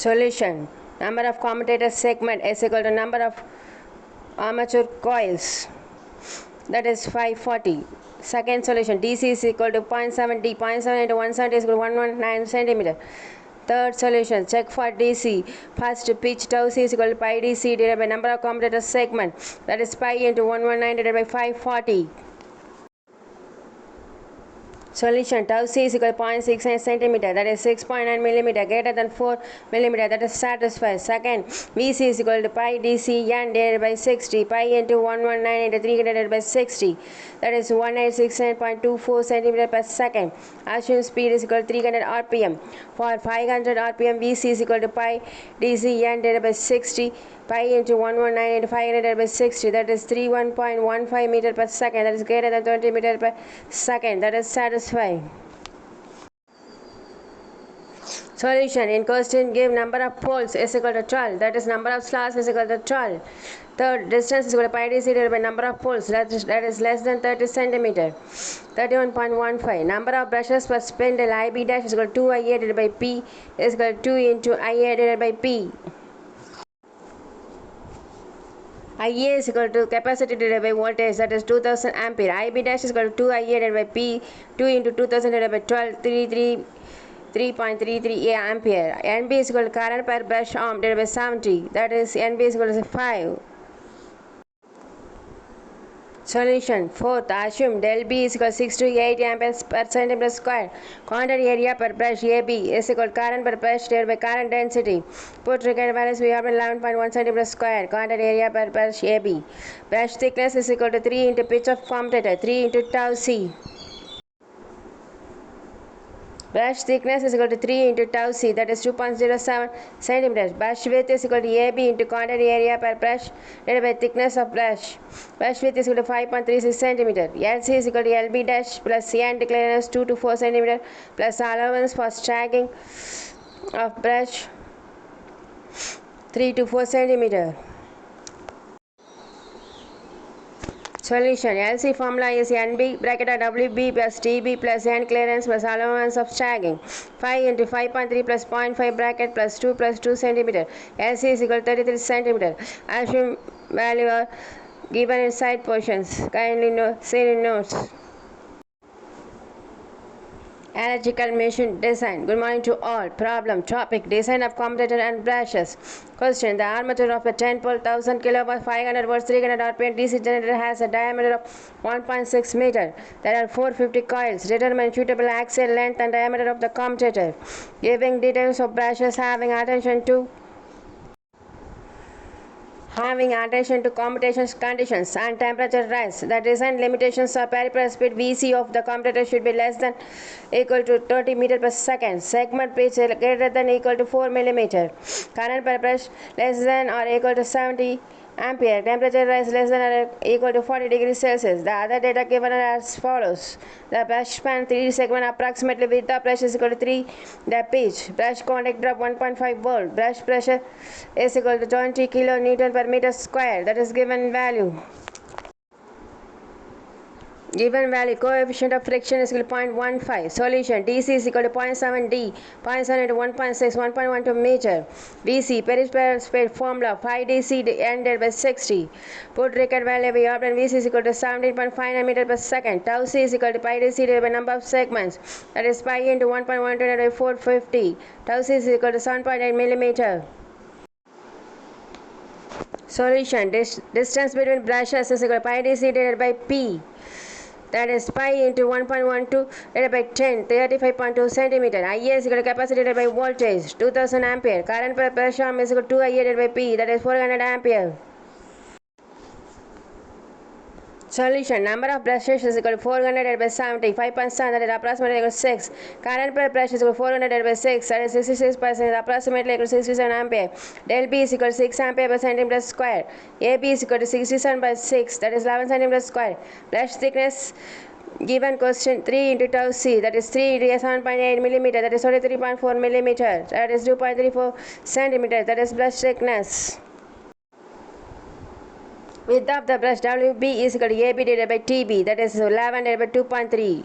Solution. Number of commutator segment is equal to number of armature coils, that is 540. Second solution, DC is equal to 0.7 D. 0.7 into 170 is equal to 119 centimeter. Third solution, check for DC. First pitch tau C is equal to pi DC divided by number of commutator segment, that is pi into 119 divided by 540. Solution, tau C is equal to 0.69 centimeter, that is 6.9 millimeter, greater than 4 millimeter, that is satisfied. Second, VC is equal to pi DC n divided by 60, pi into 119 into 300 divided by 60, that is 1869.24 centimeter per second. Assume speed is equal to 300 rpm. For 500 rpm, VC is equal to pi DC n divided by 60, pi into 119 into 500 divided by 60, that is 31.15 meter per second, that is greater than 20 meter per second, that is satisfied. Solution, in question give number of poles is equal to 12, that is number of slots is equal to 12. Third, distance is equal to pi DC divided by number of poles, that is less than 30 centimeter. 31.15. Number of brushes per spindle, IB dash is equal to 2IA divided by P is equal to 2 into IA divided by P. IA is equal to capacity divided by voltage, that is 2000 ampere. IB dash is equal to 2 IA divided by P, 2 into 2000 divided by 12, 3.33 ampere. NB is equal to current per brush arm divided by 70, that is NB is equal to 5. Solution. Fourth, assume del B is equal to 6 to 8 amperes per centimeter square. Contact area per brush AB is equal to current per brush divided by current density. Put required values, we have 11.1 centimeter square. Contact area per brush AB. Brush thickness is equal to 3 into pitch of commutator, 3 into tau C. Brush thickness is equal to 3 into tau C, that is 2.07 centimeters. Brush width is equal to AB into contact area per brush divided by thickness of brush. Brush width is equal to 5.36 centimeter. LC is equal to LB dash plus CN clearance 2 to 4 centimeter plus allowance for stacking of brush 3 to 4 centimeter. Solution, LC formula is NB bracket of WB plus TB plus N clearance plus allowance of stacking. 5 into 5.3 plus 0.5 bracket plus 2 centimeter. LC is equal to 33 centimeter. Assume value are given in side portions. Kindly see in notes. Electrical machine design. Good morning to all. Problem topic, design of commutator and brushes. Question, the armature of a 10 pole 1000 kilowatt 500 volts 300 rpm DC generator has a diameter of 1.6 meter. There are 450 coils. Determine suitable axial length and diameter of the commutator. Giving details of brushes, having attention to commutation conditions and temperature rise. The design limitations of peripheral speed VC of the commutator should be less than equal to 30 meter per second. Segment pitch greater than equal to 4 millimeter. Current per brush less than or equal to 70 ampere. Temperature rise less than or equal to 40 degrees Celsius. The other data given are as follows. The brush span 3 segment approximately width of brush is equal to 3. The pitch. Brush contact drop 1.5 volt. Brush pressure is equal to 20 kN per meter square. That is given value. Given value, coefficient of friction is equal to 0.15. Solution, DC is equal to 0.7 D, 0.7 into 1.6, 1.12 meter. VC, peripheral speed formula, 5 DC ended by 60. Put required value, we obtain VC is equal to 17.59 meter per second. Tau C is equal to pi DC divided by number of segments, that is pi into 1.12 divided by 450. Tau C is equal to 7.8 millimeter. Solution, distance between brushes is equal to pi DC divided by P, that is pi into 1.12 divided by 10, 35.2 centimeter. IA is equal to capacity divided by voltage, 2000 ampere. Current per brush arm is equal to 2 IA divided by P, that is 400 ampere. Solution, number of brushes is equal to 400 divided by 70, 5.7, that is approximately equal to 6. Current per brush is equal to 400 divided by 6, that is 66%, approximately equal to 67 ampere. Del B is equal to 6 ampere per centimeter square. AB is equal to 67 by 6, that is 11 centimeter square. Brush thickness given question 3 into tau C, that is 3 into 7.8 millimeter, that is 33.4 millimeter, that is 2.34 centimeter, that is brush thickness. Width of the brush WB is equal to AB divided by TB, that is 11 divided by 2.3.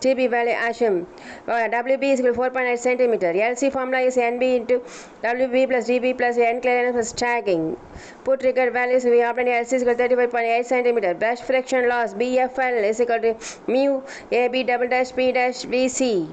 TB value assume WB is equal to 4.8 centimeter. LC formula is NB into WB plus DB plus N clearance plus tagging. Put required values we obtain LC is equal to 35.8 centimeter. Brush friction loss BFL is equal to mu AB double dash P dash BC,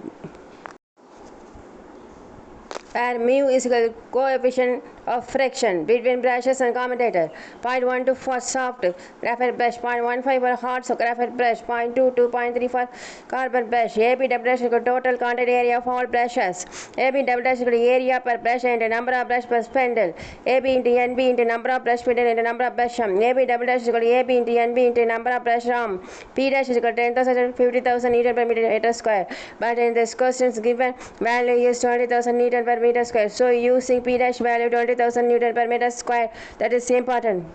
where mu is equal to coefficient of friction between brushes and commutator. 0.12 for soft graphite brush, 0.15 for hard graphite brush, 0.2 to 0.3 for carbon brush. AB double dash is equal to total contact area of all brushes. AB double dash is equal to area per brush into number of brush per spindle. AB into NB into number of brush spindle into number of brush arm. AB double dash is equal to AB into NB into number of brush arm. P dash is equal to 10,000 50,000 Newton per meter square. But in this question's given value is 20,000 Newton per meter square. So using P dash value 20,000 Newton per meter square, that is important.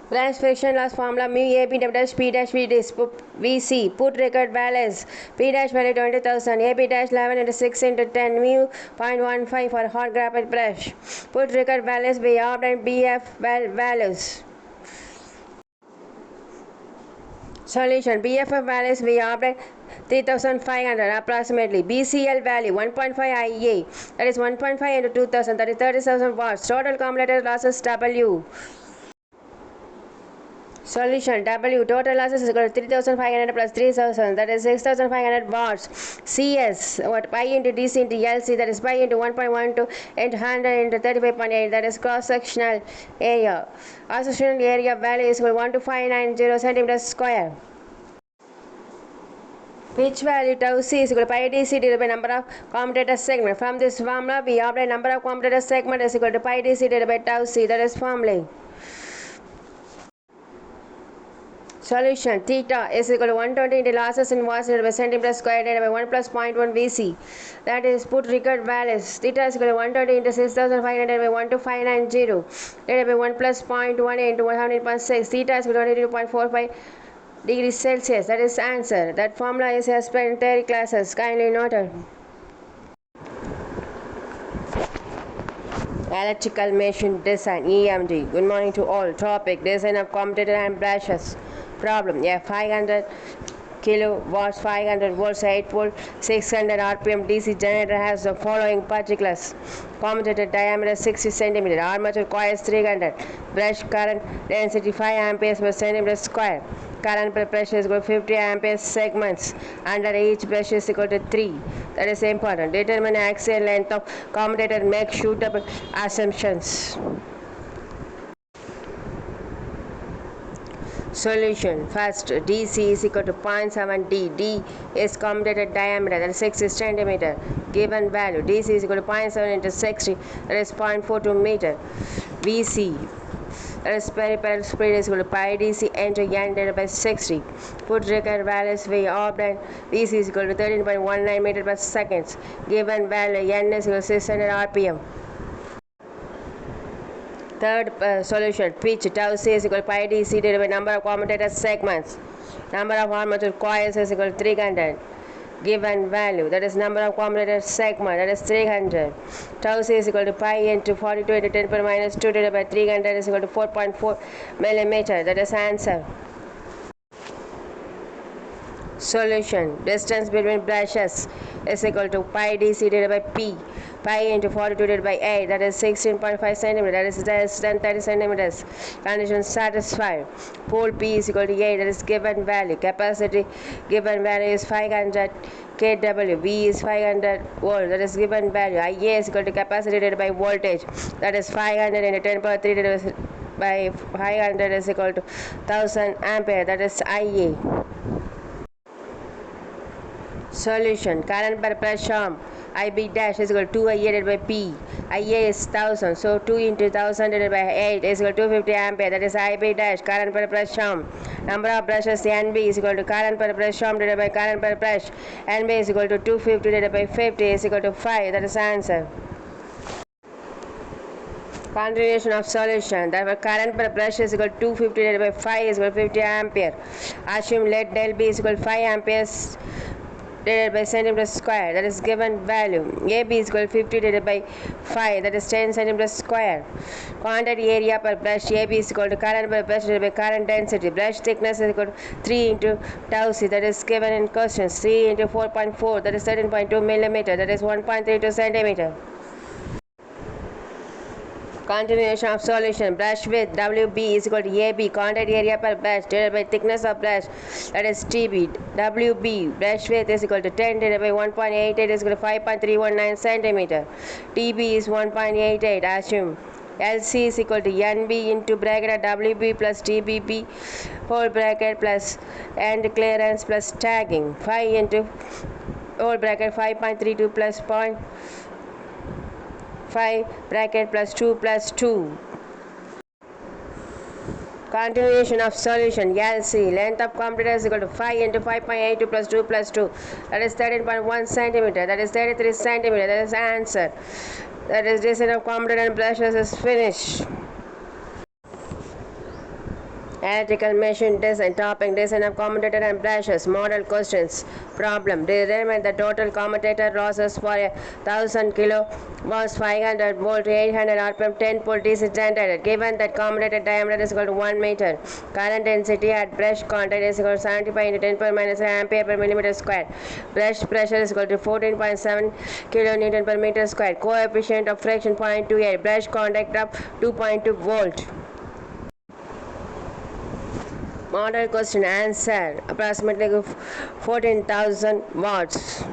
Branch friction loss formula mu AB double dash P dash VC. Put record values. P dash value 20,000. AB dash 11 into 6 into 10 mu 0.15 for hot graphite brush. Put record values. We obtain BF values. Solution. BFF values we obtain 3,500 approximately. BCL value 1.5 IA, that is 1.5 into 2,000, that is 30,000 watts. Total cumulative losses W. Solution. W total losses is equal to 3,500 plus 3,000, that is 6,500 watts. CS what pi into DC into LC, that is pi into 1.12 into 100 into 35.8, that is cross sectional area. Associated area value is equal to 12590 centimeters square. Pitch value tau C is equal to pi DC divided by number of commutator segment. From this formula, we obtain number of commutator segment is equal to pi DC divided by tau C. That is formula. Solution. Theta is equal to 120 into losses in watts divided by centimeter square divided by 1 plus 0.1 VC. That is put record values. Theta is equal to 120 into 6,500 divided by 12590 divided by 1 plus 0.1 into 100.6. Theta is equal to 22.45 degrees Celsius. That is answer. That formula is explained in theory classes. Kindly noted. Electrical machine design, EMD. Good morning to all. Topic: design of commutator and brushes. Problem: a 500 kilowatts 500 volts 8 volt 600 rpm DC generator has the following particulars: commutator diameter 60 cm, armature coils 300, brush current density 5 amperes per centimeter square, current per brush is equal to 50 amperes segments under each brush is equal to 3. That is important. Determine axial length of commutator, make suitable assumptions. Solution. First, DC is equal to 0.7 D. D is commutator diameter, that is 60 centimeter. Given value, DC is equal to 0.7 into 60, that is 0.42 meter. VC, that is peripheral speed, is equal to pi DC into N divided by 60. Put required values we obtain. DC is equal to 13.19 meter per second. Given value N is equal to 600 rpm. Third solution. Pitch tau C is equal to pi DC divided by number of commutator segments. Number of armature coils is equal to 300. Given value, that is number of commutator segment, that is 300. Tau C is equal to pi into 42 into 10 power minus 2 divided by 300 is equal to 4.4 millimeter. That is answer. Solution. Distance between brushes is equal to pi DC divided by P. Pi into 42 divided by 8, that is 16.5 centimeter, that is less than 30 centimeters. Condition satisfied. Pole P is equal to 8, that is given value. Capacity given value is 500 kW. V is 500 volt, that is given value. IA is equal to capacity divided by voltage, that is 500 into 10 power 3 divided by 500 is equal to 1000 ampere, that is IA. Solution. Current per brush arm IB dash is equal to 2 IA divided by P. IA is 1000, so 2 into 1000 divided by 8 is equal to 250 ampere, that is IB dash. Current per brush arm. Number of brushes NB is equal to current per brush arm divided by current per brush. NB is equal to 250 divided by 50 is equal to 5, that is answer. Continuation of solution. Therefore, current per brush is equal to 250 divided by 5 is equal to 50 ampere. Assume let del B is equal to 5 amperes divided by centimeter square, that is given value. AB is equal to 50 divided by 5, that is 10 centimeter square. Quantity area per brush, AB is equal to current per brush divided by current density. Brush thickness is equal to 3 into tau c, that is given in questions. 3 into 4.4, that is 13.2 millimeter, that is 1.32 centimeter. Continuation of solution. Brush width WB is equal to AB, contact area per brush divided by thickness of brush, that is TB. WB brush width is equal to 10 divided by 1.88 is equal to 5.319 centimeter. TB is 1.88. Assume LC is equal to NB into bracket WB plus TBB whole bracket plus end clearance plus tagging 5 into whole bracket 5.32 plus 0.5 bracket plus 2 plus 2. Continuation of solution. LC length of comutator is equal to 5 into 5.82 plus 2 plus 2, that is 13.1 centimeter, that is 33 centimeter, that is answer. That is design of comutator and brushes is finished. Electrical machine design. Topic: design of commutator and brushes. Model questions. Problem: determine the total commutator losses for a 1000 kilovolts 500 volt 800 rpm 10 pole DC generator. Given that commutator diameter is equal to 1 meter, current density at brush contact is equal to 75 into 10 power minus ampere per millimeter square. Brush pressure is equal to 14.7 kilonewton per meter square. Coefficient of friction 0.28. Brush contact of 2.2 volt. Model question. Answer: approximately 14,000 watts.